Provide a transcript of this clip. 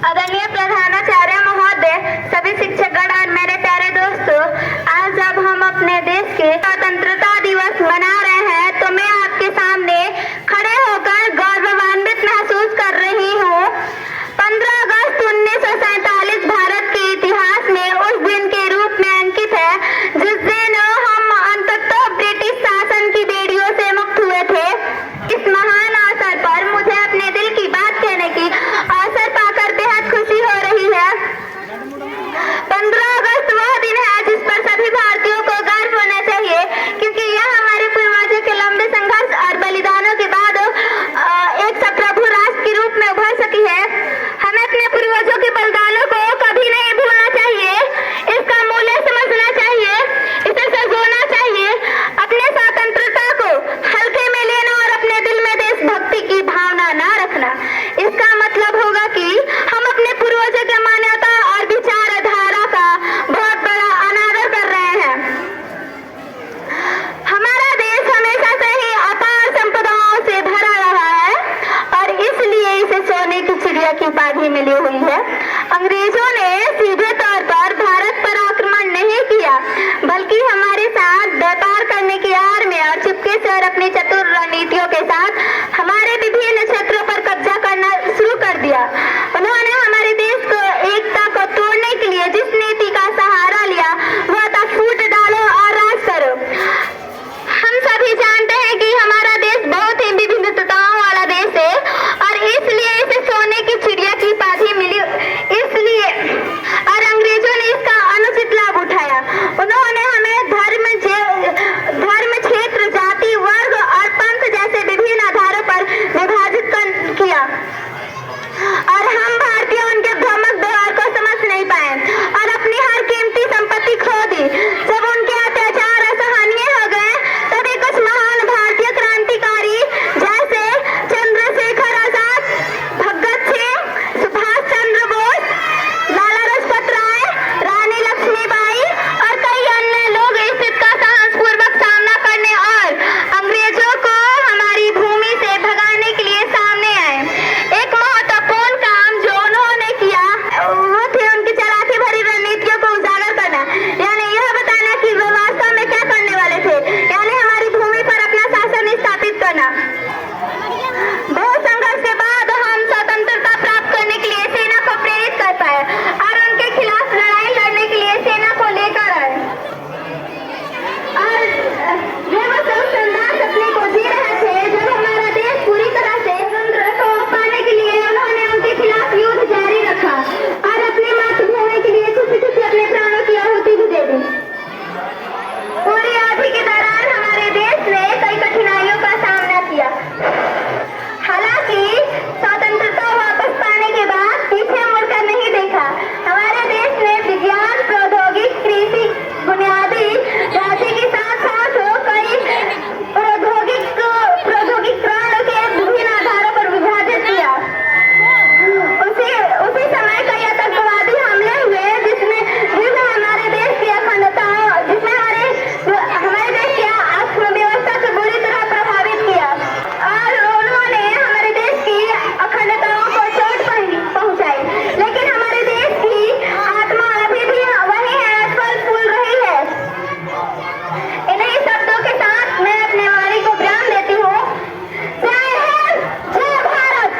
आदरणीय प्रधानाचार्य महोदय, सभी शिक्षकगण और मेरे प्यारे दोस्तों, आज जब हम अपने देश के स्वतंत्रता दिवस मना रहे हैं तो मैं आपके सामने खड़े होकर गौरवान्वित महसूस कर रही हूँ। 15 अगस्त 1947 भारत के इतिहास में उस दिन के रूप में अंकित है जिस दिन हम अंततः ब्रिटिश शासन की बेड़ियों से मुक्त हुए थे। इस महान अवसर पर मुझे अपने दिल की बात कहने की अवसर पाकर बेहद खुशी हो रही है। 15 अगस्त वह दिन है जिस पर सभी भारतीयों को गर्व होना चाहिए, क्योंकि यह हमारे पूर्वजों के लंबे संघर्ष और बलिदानों के बाद एक सप्रभु राष्ट्र के रूप में उभर सकी है। हमें अपने पूर्वजों के बलिदानों को कभी नहीं भूलना चाहिए, इसका मूल्य समझना चाहिए, इसे सजोना चाहिए। अपने स्वतंत्रता को हल्के में लेना और अपने दिल में देशभक्ति की भावना न रखना, इसका मतलब होगा कि हम अपने पूर्वजों की मान्यता और विचारधारा का बहुत बड़ा अनादर कर रहे हैं। हमारा देश हमेशा से ही अपार संपदाओं से भरा रहा है और इसलिए इसे सोने की चिड़िया की उपाधि मिली हुई है। अंग्रेजों ने सीधे तौर पर भारत पर आक्रमण नहीं किया, बल्कि हमारे साथ व्यापार करने की आड़ में और चुपके से और अपनी चतुर रणनीतियों के साथ हमारे विभिन्न क्षेत्रों पर कब्जा करना शुरू कर दिया। उन्होंने हमारे देश को एकता को तोड़ने के लिए जिस नीति का सहारा लिया वह था फूट डालो और राज करो। हम सभी जानते हैं कि हमारा देश बहुत ही विभिन्नताओं वाला देश है और इसलिए इसे सोने की चिड़िया की उपाधि मिली, इसलिए और अंग्रेजों ने इसका अनुचित लाभ उठाया। उन्होंने हमें धर्म, क्षेत्र, जाति, वर्ग और पंथ जैसे विभिन्न आधारों पर विभाजित किया और हम भारतीय उनके भ्रामक व्यवहार को समझ नहीं पाए और अपनी हर कीमती संपत्ति खो दी। जब उनके अत्याचार असहनीय हो गए तभी कुछ महान भारतीय क्रांतिकारी जैसे चंद्रशेखर आजाद, भगत सिंह, सुभाष चंद्र बोस, लाला लाजपत राय, रानी लक्ष्मीबाई और कई अन्य लोग इस स्थिति का साहसपूर्वक सामना करने और अंग्रेजों को हमारी भूमि से भगाने के लिए सामने आए। एक महत्वपूर्ण काम जो उन्होंने किया वो थे उनकी चालाकी भरी रणनीतियों को उजागर करना, यानी यह बताना कि वे वास्तव में क्या करने वाले थे, यानी हमारी भूमि पर अपना शासन स्थापित करना। बहुत संघर्ष के बाद हम स्वतंत्रता प्राप्त करने के लिए सेना को प्रेरित कर पाए और उनके खिलाफ लड़ाई लड़ने के लिए सेना को लेकर आए और वे वो सब संघर्ष अपने को जी रहे थे। जब हमारा देश पूरी तरह से स्वतंत्रता पाने के लिए उन्होंने उनके खिलाफ युद्ध जारी रखा और अपनी मातृभूमि के लिए खुशी खुशी अपने प्राणों की आहुति भी दे दी। पूरी अवधि के दौरान हमारे देश ने कई कठिनाइयों का सामना किया। हालांकि स्वतंत्रता वापस पाने के बाद पीछे मुड़कर नहीं देखा। हमारे देश ने विज्ञान, प्रौद्योगिक, कृषि, बुनियादी ढांचे के साथ साथ कई प्रौद्योगिक प्राणों के विभिन्न आधारों पर विभाजित किया। उसी समय कई आतंकवादी हमले हुए जिसमें हमारे देश की अखंडता, जिसमें हमारे देश की अर्थव्यवस्था को बुरी तरह प्रभावित किया और उन्होंने हमारे देश की अखंडताओं को चोट पहुंचाई। लेकिन हमारे देश की आत्मा अभी भी वही है, फल फूल रही है। इन्हीं शब्दों के साथ मैं अपने वाणी को विराम देती हूँ। जय हिंद, जय भारत।